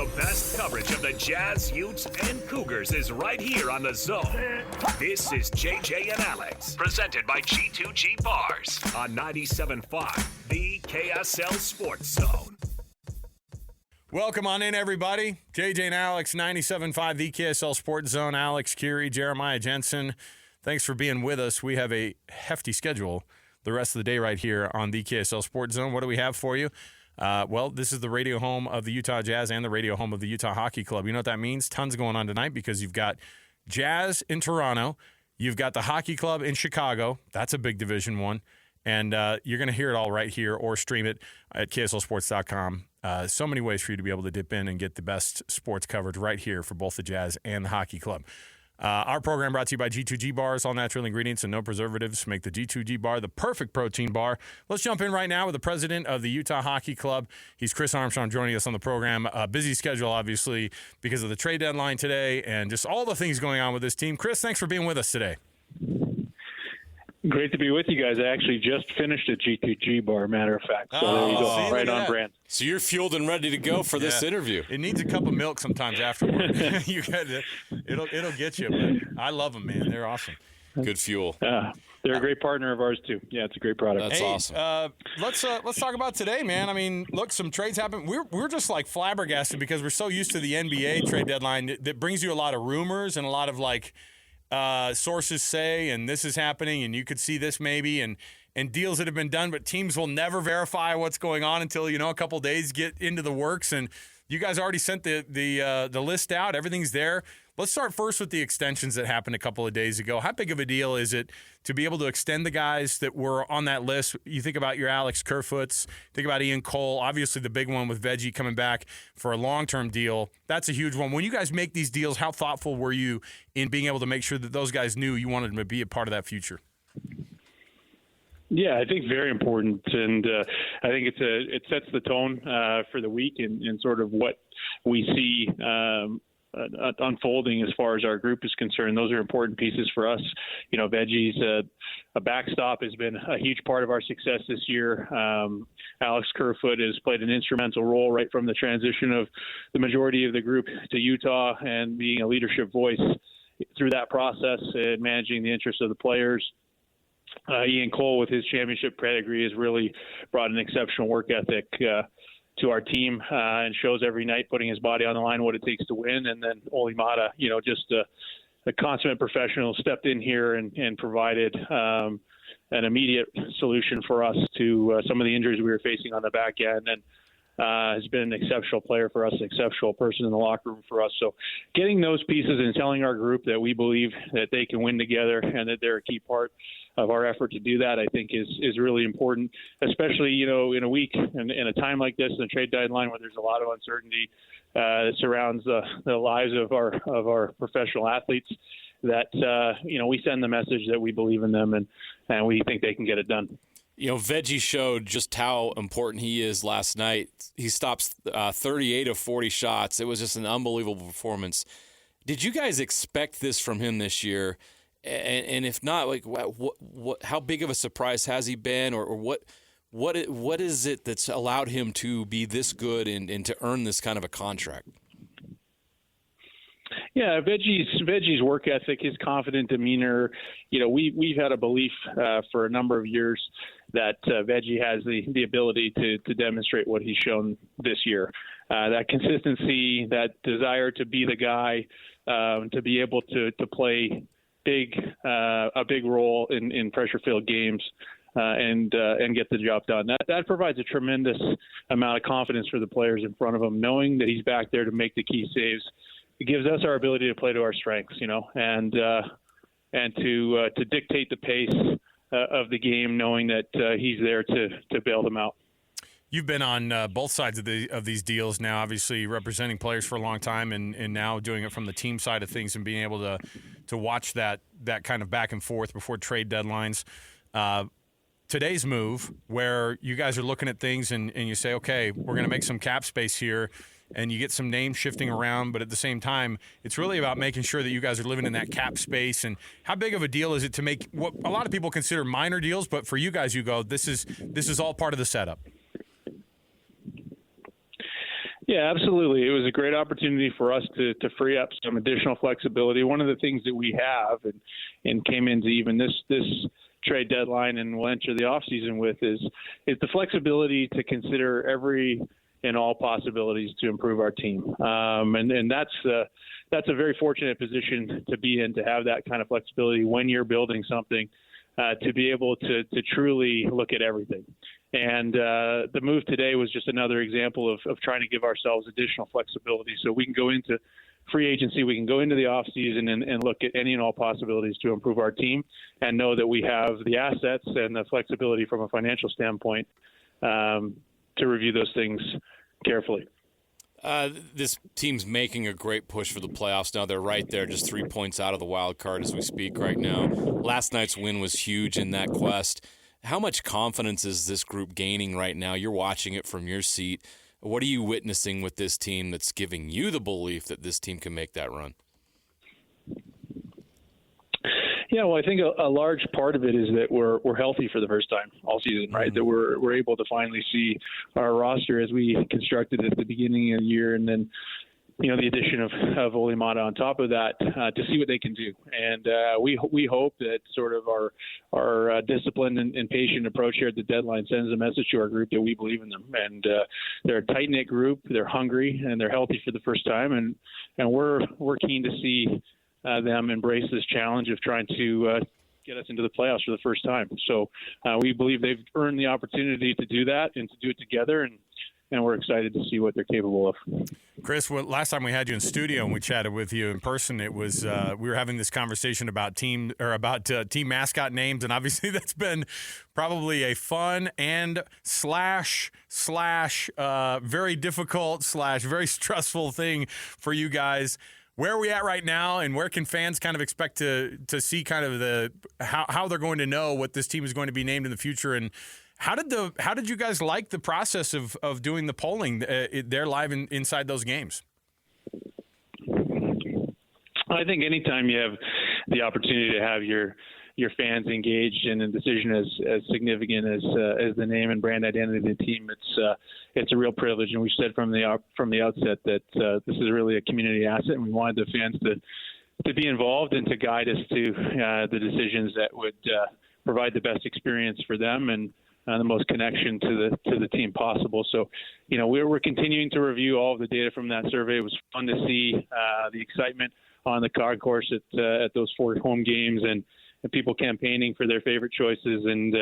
The best coverage of the Jazz, Utes, and Cougars is right here on The Zone. This is JJ and Alex, presented by G2G Bars on 97.5, the KSL Sports Zone. Welcome on in, everybody. JJ and Alex, 97.5, the KSL Sports Zone. Alex Curie, Jeremiah Jensen. Thanks for being with us. We have a hefty schedule the rest of the day right here on the KSL Sports Zone. What do we have for you? Well, this is the radio home of the Utah Jazz and the radio home of the Utah Hockey Club. You know what that means? Tons going on tonight because you've got Jazz in Toronto. You've got the Hockey Club in Chicago. That's a big Division I. And you're going to hear it all right here or stream it at KSLSports.com. So many ways for you to be able to dip in and get the best sports coverage right here for both the Jazz and the Hockey Club. Our program brought to you by G2G Bars. All natural ingredients and no preservatives make the G2G Bar the perfect protein bar. Let's jump in right now with the president of the Utah Hockey Club. He's Chris Armstrong joining us on the program. Busy schedule, obviously, because of the trade deadline today and just all the things going on with this team. Chris, thanks for being with us today. Great to be with you guys. I actually just finished a G2G bar, matter of fact. So there you go, right on brand. So you're fueled and ready to go for this interview. It needs a cup of milk sometimes afterward. It'll get you, but I love them, man. They're awesome. Good fuel. They're a great partner of ours too. Yeah, it's a great product. That's awesome. Let's talk about today, man. I mean, look, some trades happen. We're just like flabbergasted because we're so used to the NBA trade deadline that brings you a lot of rumors and a lot of like sources say, and this is happening, and you could see this maybe, and deals that have been done, but teams will never verify what's going on until, a couple days get into the works. And you guys already sent the list out. Everything's there. Let's start first with the extensions that happened a couple of days ago. How big of a deal is it to be able to extend the guys that were on that list? You think about your Alex Kerfoots, think about Ian Cole, obviously the big one with Vejmelka coming back for a long-term deal. That's a huge one. When you guys make these deals, how thoughtful were you in being able to make sure that those guys knew you wanted them to be a part of that future? Yeah, I think very important, and I think it sets the tone for the week and sort of what we see unfolding as far as our group is concerned. Those are important pieces for us. Veggie's a backstop has been a huge part of our success this year. Alex Kerfoot has played an instrumental role right from the transition of the majority of the group to Utah and being a leadership voice through that process and managing the interests of the players. Ian Cole, with his championship pedigree, has really brought an exceptional work ethic to our team and shows every night putting his body on the line what it takes to win. And then Oli Mata, just a consummate professional, stepped in here and provided an immediate solution for us to some of the injuries we were facing on the back end, and has been an exceptional player for us, an exceptional person in the locker room for us. So getting those pieces and telling our group that we believe that they can win together and that they're a key part of our effort to do that, I think is really important, especially, in a week and in a time like this, in the trade deadline where there's a lot of uncertainty that surrounds the lives of our professional athletes, that, we send the message that we believe in them and we think they can get it done. Veggie showed just how important he is last night. He stops 38 of 40 shots. It was just an unbelievable performance. Did you guys expect this from him this year? And if not, like, what? How big of a surprise has he been, or what is it that's allowed him to be this good and to earn this kind of a contract? Yeah, Veggie's work ethic, his confident demeanor. We've had a belief for a number of years that Vejmelka has the ability to demonstrate what he's shown this year. That consistency, that desire to be the guy, to be able to play a big role in pressure-filled games and get the job done. That provides a tremendous amount of confidence for the players in front of him, knowing that he's back there to make the key saves. It gives us our ability to play to our strengths, and to dictate the pace of the game, knowing that he's there to bail them out. You've been on both sides of these deals now, obviously representing players for a long time, and now doing it from the team side of things and being able to watch that kind of back and forth before trade deadlines. Today's move, where you guys are looking at things and you say, okay, we're going to make some cap space here, and you get some names shifting around, but at the same time, it's really about making sure that you guys are living in that cap space. And how big of a deal is it to make what a lot of people consider minor deals, but for you guys, you go, this is all part of the setup? Yeah, absolutely. It was a great opportunity for us to free up some additional flexibility. One of the things that we have and came into even this trade deadline and we'll enter the offseason with is the flexibility to consider every and all possibilities to improve our team. And that's a very fortunate position to be in, to have that kind of flexibility when you're building something, to be able to truly look at everything. And the move today was just another example of trying to give ourselves additional flexibility so we can go into free agency, we can go into the offseason and look at any and all possibilities to improve our team and know that we have the assets and the flexibility from a financial standpoint to review those things carefully. This team's making a great push for the playoffs now. They're right there, just 3 points out of the wild card as we speak right now. Last night's win was huge in that quest. How much confidence is this group gaining right now? You're watching it from your seat. What are you witnessing with this team that's giving you the belief that this team can make that run? Yeah, well, I think a large part of it is that we're healthy for the first time all season, right? That we're able to finally see our roster as we constructed it at the beginning of the year, and then the addition of Olimata on top of that to see what they can do. And we hope that sort of our disciplined and patient approach here at the deadline sends a message to our group that we believe in them. And they're a tight-knit group. They're hungry and they're healthy for the first time. And we're keen to see them embrace this challenge of trying to get us into the playoffs for the first time. So we believe they've earned the opportunity to do that and to do it together, and we're excited to see what they're capable of. Chris, last time we had you in studio and we chatted with you in person, it was we were having this conversation about team mascot names, and obviously that's been probably a fun and slash very difficult / very stressful thing for you guys. Where are we at right now, and where can fans kind of expect to see kind of how they're going to know what this team is going to be named in the future? And how did you guys like the process of doing the polling there live inside those games? I think anytime you have the opportunity to have your fans engaged in a decision as significant as the name and brand identity of the team, it's a real privilege. And we've said from the outset that this is really a community asset, and we wanted the fans to be involved and to guide us to the decisions that would provide the best experience for them and the most connection to the team possible. So, we're continuing to review all of the data from that survey. It was fun to see the excitement on the concourse at those 4 home games and people campaigning for their favorite choices. And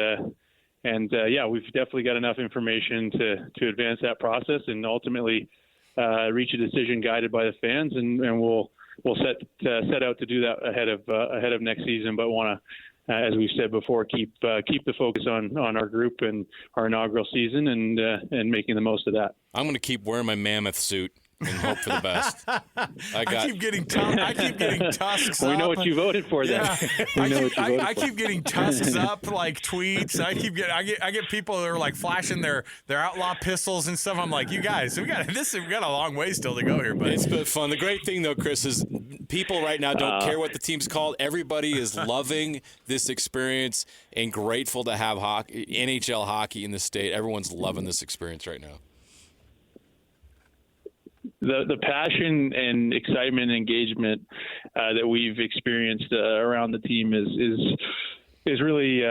we've definitely got enough information to advance that process and ultimately reach a decision guided by the fans. And we'll set out to do that ahead of next season, but want to, as we've said before, keep the focus on our group and our inaugural season and making the most of that. I'm going to keep wearing my mammoth suit and hope for the best. I keep getting tusks up. We know what you voted for then. Yeah. I keep getting tusks up like tweets. I get people that are like flashing their outlaw pistols and stuff. I'm like, you guys, we got a long way still to go here, but it's been fun. The great thing though, Chris, is people right now don't care what the team's called. Everybody is loving this experience and grateful to have NHL hockey in the state. Everyone's loving this experience right now. The passion and excitement and engagement that we've experienced around the team is really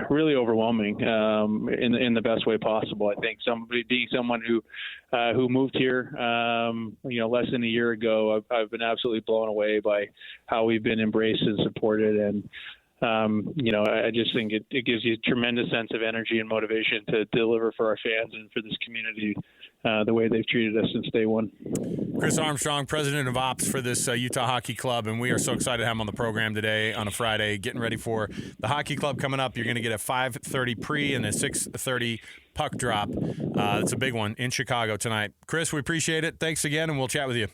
really overwhelming in the best way possible. I think being someone who moved here less than a year ago, I've been absolutely blown away by how we've been embraced and supported, and I just think it gives you a tremendous sense of energy and motivation to deliver for our fans and for this community the way they've treated us since day one. Chris Armstrong, president of ops for this Utah Hockey Club, and we are so excited to have him on the program today on a Friday, getting ready for the Hockey Club coming up. You're going to get a 5:30 pre and a 6:30 puck drop. It's a big one in Chicago tonight. Chris, we appreciate it. Thanks again, and we'll chat with you.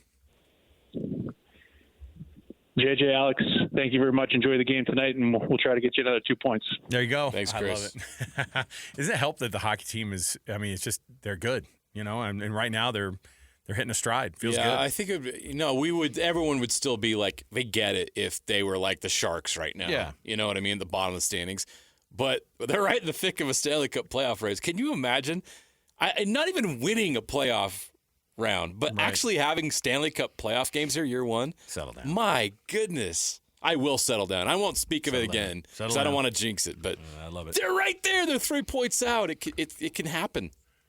JJ, Alex, thank you very much. Enjoy the game tonight, and we'll try to get you another 2 points. There you go. Thanks, Chris. I love it. Doesn't it help that the hockey team is, it's just, they're good, and right now they're hitting a stride. Feels good. I think everyone would still be like, they get it if they were like the Sharks right now. Yeah. You know what I mean? The bottom of the standings. But they're right in the thick of a Stanley Cup playoff race. Can you imagine? Not even winning a playoff round. But Right. actually having Stanley Cup playoff games here, year one, Settle down. my goodness. I will settle down. I won't speak of it Settle down. again Settle because I don't down. want to jinx it. But I love it. they're right there. They're 3 points out. It can happen.